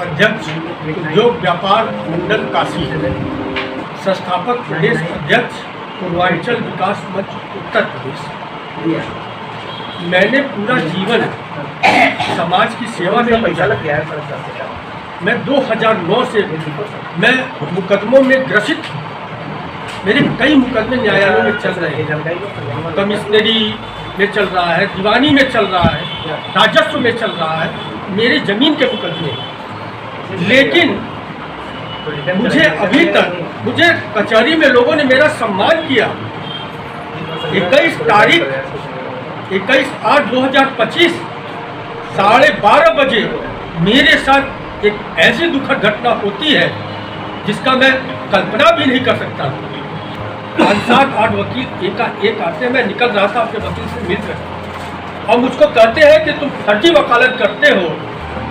अध्यक्ष उद्योग व्यापार मंडल काशी, संस्थापक प्रदेश अध्यक्ष पूर्वांचल विकास मंच उत्तर प्रदेश। मैंने पूरा जीवन समाज की सेवा में गुजारा। मैं 2009 से मैं मुकदमों में ग्रसित, मेरे कई मुकदमे न्यायालयों में चल रहे हैं। कमिश्नरी में चल रहा है, दीवानी में चल रहा है, राजस्व में चल रहा है, मेरे जमीन के मुकदमे। लेकिन मुझे अभी तक, मुझे कचहरी में लोगों ने मेरा सम्मान किया। 21/8/2025 12:30 बजे मेरे साथ एक ऐसी दुखद घटना होती है जिसका मैं कल्पना भी नहीं कर सकता। 5-7-8 वकील एक आते, मैं निकल रहा था अपने वकील से मिलकर, और मुझको कहते हैं कि तुम फर्जी वकालत करते हो।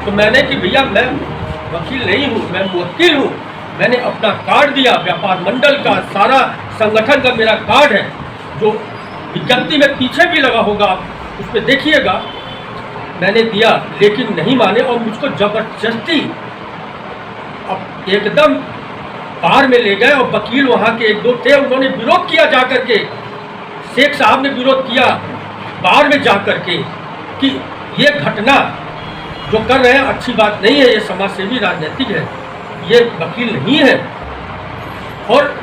तो मैंने कि भैया मैं वकील नहीं हूँ, मैं मुवक्किल हूँ। मैंने अपना कार्ड दिया, व्यापार मंडल का, सारा संगठन का मेरा कार्ड है, जो विज्ञप्ति में पीछे भी लगा होगा, आप उस पर देखिएगा। मैंने दिया, लेकिन नहीं माने और मुझको जबरदस्ती अब एकदम बाहर में ले गए। और वकील वहाँ के 1-2 थे, उन्होंने विरोध किया जा करके, शेख साहब ने विरोध किया बाहर में जा करके कि ये घटना जो कर रहे हैं अच्छी बात नहीं है, ये समाज सेवी राजनीतिक है, ये वकील नहीं है। और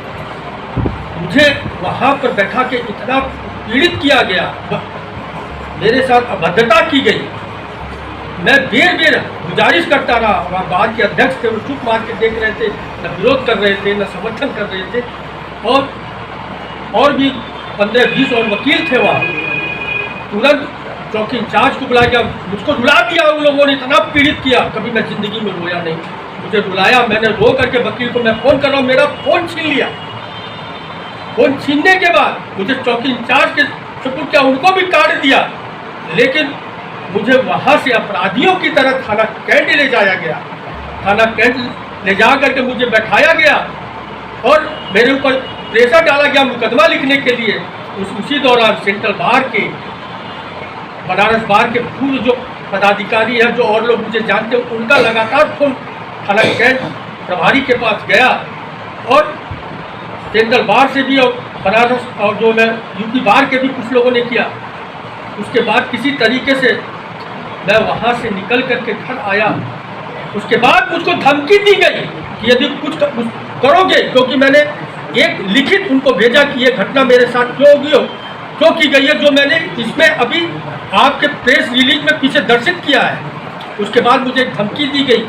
मुझे वहाँ पर बैठा के इतना पीड़ित किया गया, मेरे साथ अभद्रता की गई। मैं बेर गुजारिश करता रहा। वहाँ बार के अध्यक्ष थे, वो चुप मार के देख रहे थे, न विरोध कर रहे थे, न समर्थन कर रहे थे। और भी 15-20 और वकील थे वहाँ। तुरंत चौकी इंचार्ज को बुला के मुझको रुला दिया उन लोगों ने, इतना पीड़ित किया। कभी मैं जिंदगी में रोया नहीं, मुझे रुलाया। मैंने रो करके वकील को मैं फ़ोन कर रहा हूँ, मेरा फ़ोन छीन लिया। फ़ोन छीनने के बाद मुझे चौकी इंचार्ज के सुपुर्द किया, उनको भी काट दिया। लेकिन मुझे वहाँ से अपराधियों की तरह थाना कैंट ले जाया गया। थाना कैंट ले जा करके मुझे बैठाया गया और मेरे ऊपर प्रेशर डाला गया मुकदमा लिखने के लिए। उसी दौरान सेंट्रल बार के, बनारस बार के पूर्व जो पदाधिकारी हैं, जो और लोग मुझे जानते हैं, उनका लगातार फोन थाना कैंट प्रभारी के पास गया। और सेंट्रल बार से भी और बनारस और जो मैं यूपी बार के भी कुछ लोगों ने किया। उसके बाद किसी तरीके से मैं वहाँ से निकल करके घर आया। उसके बाद मुझको धमकी दी गई कि यदि कुछ करोगे, क्योंकि मैंने एक लिखित उनको भेजा कि ये घटना मेरे साथ क्यों की गई है, जो मैंने इसमें अभी आपके प्रेस रिलीज में पीछे दर्शित किया है। उसके बाद मुझे एक धमकी दी गई।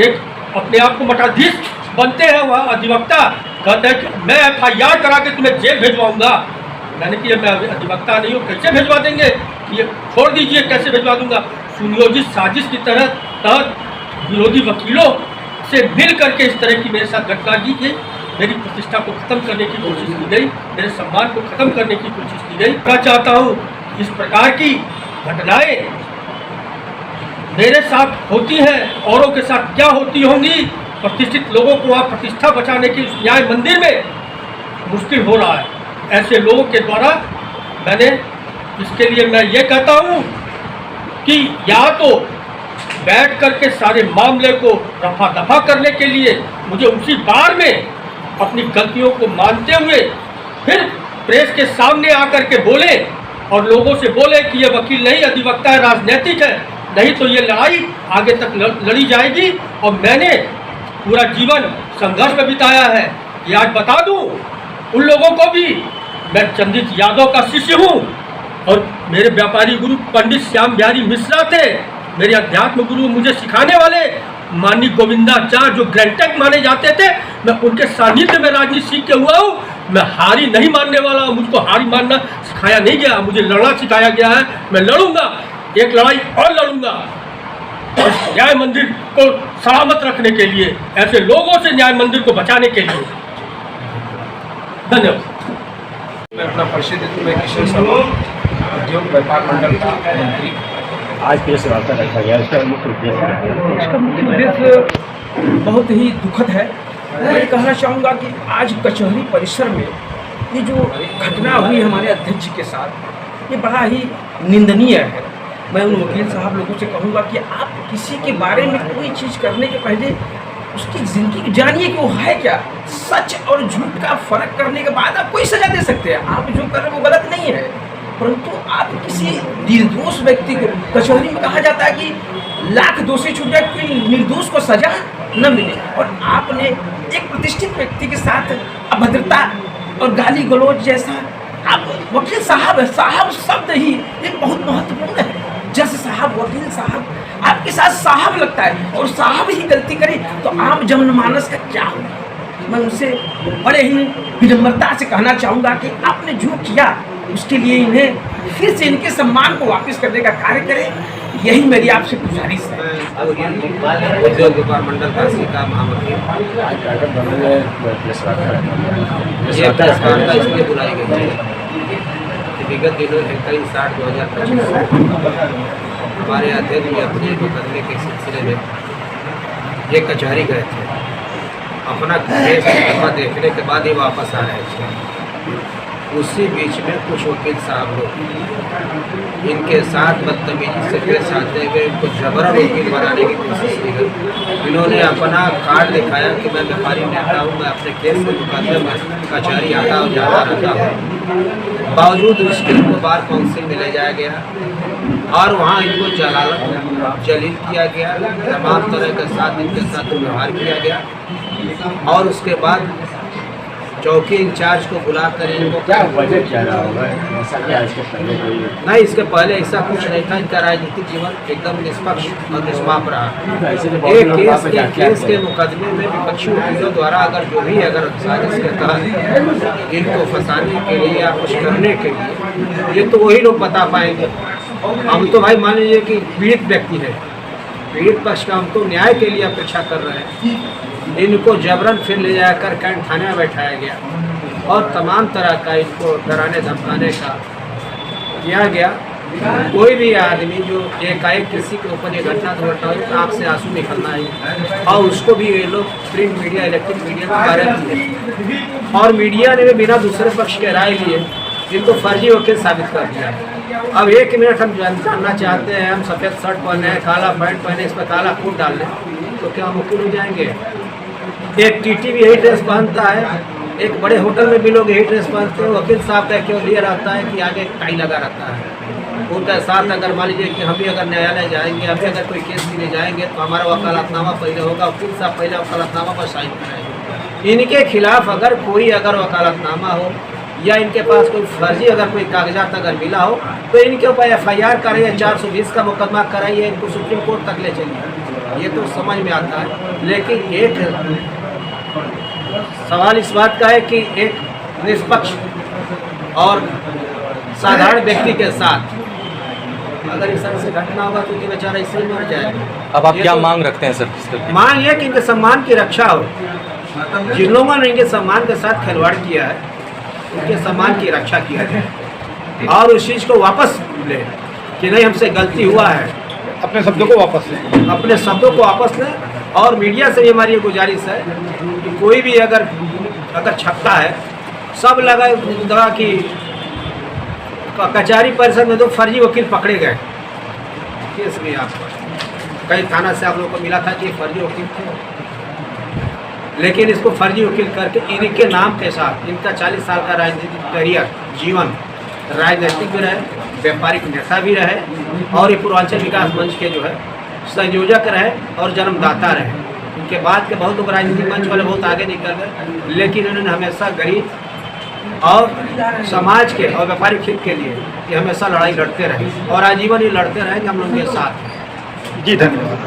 एक अपने आप को मठाधीश बनते हैं वहाँ अधिवक्ता, कहते हैं कि मैं FIR करा के तुम्हें जेल भेजवाऊँगा। मैंने कि मैं अधिवक्ता नहीं हूँ, कैसे भेजवा देंगे, ये छोड़ दीजिए, कैसे भेजवा दूंगा। सुनियोजित साजिश की तहत विरोधी वकीलों से मिल करके इस तरह की मेरे साथ घटना की गई। मेरी प्रतिष्ठा को खत्म करने की कोशिश की गई, मेरे सम्मान को खत्म करने की कोशिश की गई। मैं चाहता हूँ इस प्रकार की घटनाएं मेरे साथ होती हैं, औरों के साथ क्या होती होंगी। प्रतिष्ठित लोगों को वहाँ प्रतिष्ठा बचाने की न्याय मंदिर में मुश्किल हो रहा है ऐसे लोगों के द्वारा। मैंने इसके लिए मैं ये कहता हूँ कि या तो बैठ करके सारे मामले को रफा दफा करने के लिए मुझे उसी बार में अपनी गलतियों को मानते हुए फिर प्रेस के सामने आकर के बोले और लोगों से बोले कि ये वकील नहीं, अधिवक्ता है, राजनीतिक है। नहीं तो ये लड़ाई आगे तक लड़ी जाएगी। और मैंने पूरा जीवन संघर्ष में बिताया है। ये आज बता दूं उन लोगों को भी, मैं चंद्रित यादव का शिष्य हूँ और मेरे व्यापारी गुरु पंडित श्याम बिहारी मिश्रा थे, मेरे अध्यात्म गुरु, मुझे सिखाने वाले माननीय गोविंदाचार्य जो ग्रैंटेक माने जाते थे। मैं उनके सानिध्य में राजनीति सीख के हुआ हूँ। मैं हारी नहीं मानने वाला हूँ, मुझको हारी मानना सिखाया नहीं गया, मुझे लड़ना सिखाया गया है। मैं लड़ूंगा, एक लड़ाई और लड़ूंगा, और न्याय मंदिर को सलामत रखने के लिए, ऐसे लोगों से न्याय मंदिर को बचाने के लिए। धन्यवाद। मैं अपना परिचय देता हूँ। मैं किशन शर्मा, उद्योग व्यापार मंडल का मंत्री। आज प्रेस वार्ता रखा गया, इसका मुख्य उद्देश्य इसका मुख्य उद्देश्य बहुत ही दुखद है। मैं ये कहना चाहूँगा कि आज कचहरी परिसर में ये जो घटना हुई हमारे अध्यक्ष के साथ, ये बड़ा ही निंदनीय है। मैं उन वकील साहब लोगों से कहूँगा कि आप किसी के बारे में कोई चीज़ करने के पहले उसकी ज़िंदगी जानिए कि वो है क्या। सच और झूठ का फर्क करने के बाद आप कोई सज़ा दे सकते हैं। आप जो कर रहे हैं वो गलत नहीं है, परंतु आप किसी निर्दोष व्यक्ति को, कचहरी में कहा जाता है कि लाख दोषी छूट जाए, कोई निर्दोष को सजा न मिले, और आपने एक प्रतिष्ठित व्यक्ति के साथ अभद्रता और गाली गलौज जैसा, आप वकील साहब है, साहब शब्द ही एक बहुत महत्वपूर्ण है। जज साहब, वकील साहब, आपके साथ साहब लगता है, और साहब ही गलती करे तो आम जनमानस का क्या होगा। मैं उनसे बड़े ही विनम्रता से कहना चाहूँगा कि आपने जो किया उसके लिए इन्हें फिर से इनके सम्मान को वापस करने का कार्य करें, यही मेरी आपसे गुजारिश है। उद्योग व्यापार मंडल काशी का महामंत्री ये प्रेस वार्ता इसलिए बुलाई गई है कि विगत दिनों 31/8/2025 हमारे अध्यक्ष जी अपने मुकदमे के सिलसिले में ये कचहरी गए थे। अपना केस मुकदमा देखने के बाद ही वापस आ रहे थे। उसी बीच में कुछ वकील साहब लोग इनके साथ बदतमीजी से पेश आते हुए इनको जबरन वकील बनाने की कोशिश की गई। इन्होंने अपना कार्ड दिखाया कि मैं व्यापारी नेता हूँ, मैं अपने केस के मुकदमे में कचहरी आता और जाता रहता हूँ। बावजूद उसके इनको बार काउंसिल में ले जाया गया और वहाँ इनको जलील किया गया, तमाम तरह के साथ इनके साथ व्यवहार किया गया। और उसके बाद चौकी इंचार्ज को बुलाकर इनको क्या वजह क्या रहा होगा, ऐसा क्या इसके पहले कोई नहीं, इसके पहले ऐसा कुछ नहीं था। इनका राजनीतिक जीवन एकदम निष्पक्ष और निष्पाप रहा। एक केस के मुकदमे में विपक्षी वकीलों द्वारा अगर जो भी अगर साजिश के तहत इनको फंसाने के लिए या कुछ करने के लिए, ये तो वही लोग बता पाएंगे। हम तो भाई मान लीजिए कि पीड़ित व्यक्ति है, पीड़ित पक्ष का हम तो न्याय के लिए अपेक्षा कर रहे हैं। इनको जबरन फिर ले जाकर कैंट थाने में बैठाया गया और तमाम तरह का इनको डराने धमकाने का किया गया। कोई भी आदमी जो एकाएक किसी के ऊपर ये घटना दुर्घटना हुई तो आँख से आंसू निकलना है, और उसको भी ये लोग प्रिंट मीडिया, इलेक्ट्रिक मीडिया में कार्य किए और मीडिया ने भी बिना दूसरे पक्ष के राय लिए इनको फर्जी वकील साबित कर दिया। अब एक मिनट हम जानना चाहते हैं, हम सफ़ेद शर्ट पहने हैं, काला पैंट पहने, इस पर काला कोट डाल लें तो क्या हम वकील हो जाएंगे? एक टीटी भी यही ड्रेस पहनता है, एक बड़े होटल में भी लोग यही ड्रेस पहनते हैं। वकील साहब का क्यों लिए रहता है कि आगे टाई लगा रहता है। उनके साथ अगर मान लीजिए कि हम भी अगर न्यायालय जाएंगे, हम भी अगर कोई केस के लिए जाएंगे तो हमारा वकालतनामा पहले होगा, वकील साहब पहले वकालतनामा पर साइन कराएंगे। इनके खिलाफ अगर कोई अगर वकालतनामा हो या इनके पास कोई फर्जी अगर कोई कागजात अगर मिला हो तो इनके ऊपर FIR कराइए, 420 का मुकदमा कराइए, इनको सुप्रीम कोर्ट तक ले चलिए। ये तो समझ में आता है। लेकिन एक सवाल इस बात का है कि एक निष्पक्ष और साधारण व्यक्ति के साथ अगर इस तरह से घटना होगा तो कि बेचारा इससे मर जाएगा। अब आप क्या मांग रखते हैं सर? मांग ये कि इनके सम्मान की रक्षा हो। जिन लोगों ने इनके सम्मान के साथ खिलवाड़ किया है उनके सम्मान की रक्षा किया जाए और उस चीज़ को वापस ले कि नहीं हमसे गलती हुआ है, अपने शब्दों को वापस लें, अपने शब्दों को वापस लें। और मीडिया से भी हमारी ये गुजारिश है कि कोई भी अगर छपता है, सब लगा दवा कि कचहरी परिसर में तो फर्जी वकील पकड़े गए केस में। आपको कई थाना से आप लोगों को मिला था कि फर्जी वकील थे, लेकिन इसको फर्जी वकील करके इनके नाम के साथ इनका 40 साल का राजनीतिक करियर जीवन राजनीतिक भी रहे, व्यापारिक नेता भी रहे और ये पूर्वांचल विकास मंच के जो है संयोजक रहे और जन्मदाता रहे। उनके बाद के बहुत लोग राजनीतिक मंच वाले बहुत आगे निकल गए, लेकिन उन्होंने हमेशा गरीब और समाज के और व्यापारिक हित के लिए ये हमेशा लड़ाई लड़ते रहे और आजीवन ही लड़ते रहेंगे हम लोग के साथ। जी धन्यवाद।